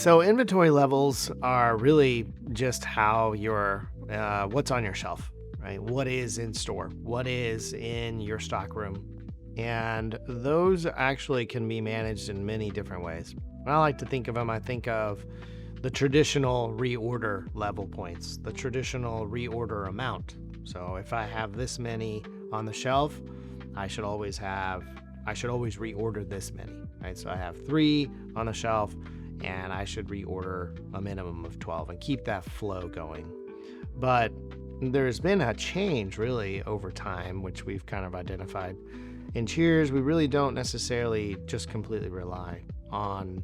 So inventory levels are really just how what's on your shelf, right? What is in store? What is in your stock room? And those actually can be managed in many different ways. When I like to think of them, I think of the traditional reorder level points, the traditional reorder amount. So if I have this many on the shelf, I should always reorder this many, right? So I have 3 on the shelf and I should reorder a minimum of 12 and keep that flow going. But there's been a change really over time, which we've kind of identified. In Cheers, we really don't necessarily just completely rely on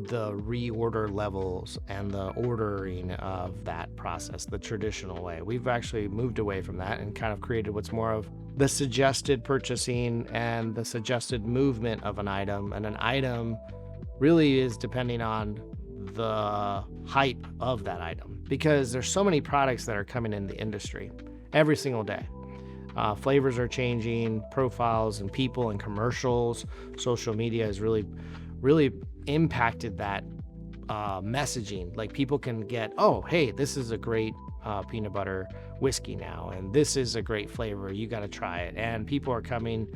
the reorder levels and the ordering of that process the traditional way. We've actually moved away from that and kind of created what's more of the suggested purchasing and the suggested movement of an item. And an item really is depending on the hype of that item, because there's so many products that are coming in the industry every single day. Flavors are changing, profiles and people and commercials, social media has really impacted that messaging. Like people can get, oh, hey, this is a great peanut butter whiskey now, and this is a great flavor, you got to try it. And people are coming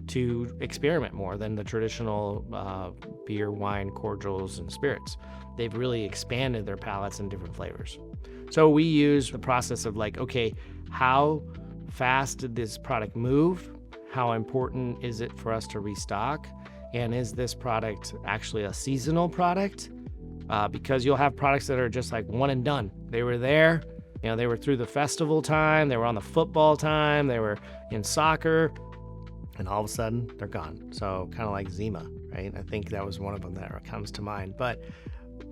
to experiment more than the traditional beer, wine, cordials, and spirits. They've really expanded their palates in different flavors. So we use the process of like, okay, how fast did this product move? How important is it for us to restock? And is this product actually a seasonal product? Because you'll have products that are just like one and done. They were there, they were through the festival time, they were on the football time, they were in soccer, and all of a sudden they're gone. So kind of like Zima, right? I think that was one of them that comes to mind. But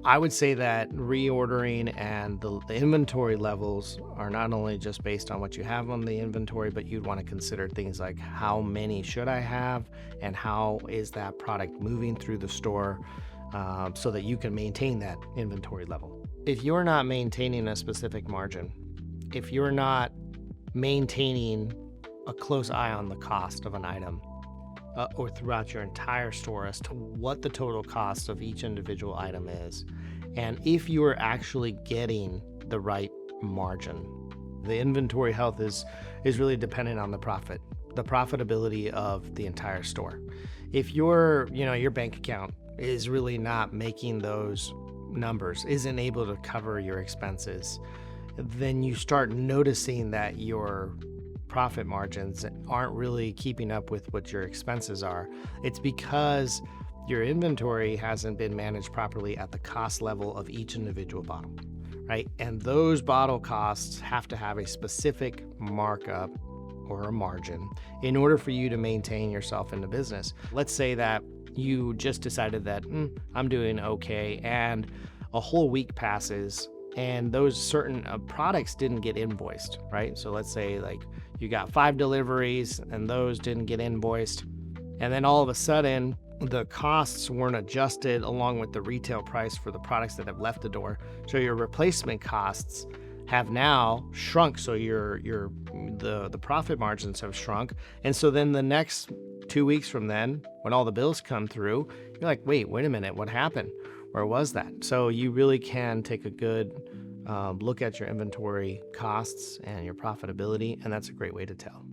I would say that reordering and the inventory levels are not only just based on what you have on the inventory, but you'd want to consider things like how many should I have and how is that product moving through the store, so that you can maintain that inventory level. If you're not maintaining a specific margin, if you're not maintaining a close eye on the cost of an item, or throughout your entire store as to what the total cost of each individual item is, and if you are actually getting the right margin. The inventory health is really dependent on the profitability of the entire store. If your bank account is really not making those numbers, isn't able to cover your expenses, then you start noticing that your profit margins aren't really keeping up with what your expenses are. It's because your inventory hasn't been managed properly at the cost level of each individual bottle, right? And those bottle costs have to have a specific markup or a margin in order for you to maintain yourself in the business. Let's say that you just decided that I'm doing okay, and a whole week passes and those certain products didn't get invoiced, right? So let's say like you got 5 deliveries and those didn't get invoiced. And then all of a sudden the costs weren't adjusted along with the retail price for the products that have left the door. So your replacement costs have now shrunk. So the profit margins have shrunk. And so then the next 2 weeks from then, when all the bills come through, you're like, wait a minute, what happened? Where was that? So you really can take a good look at your inventory costs and your profitability, and that's a great way to tell.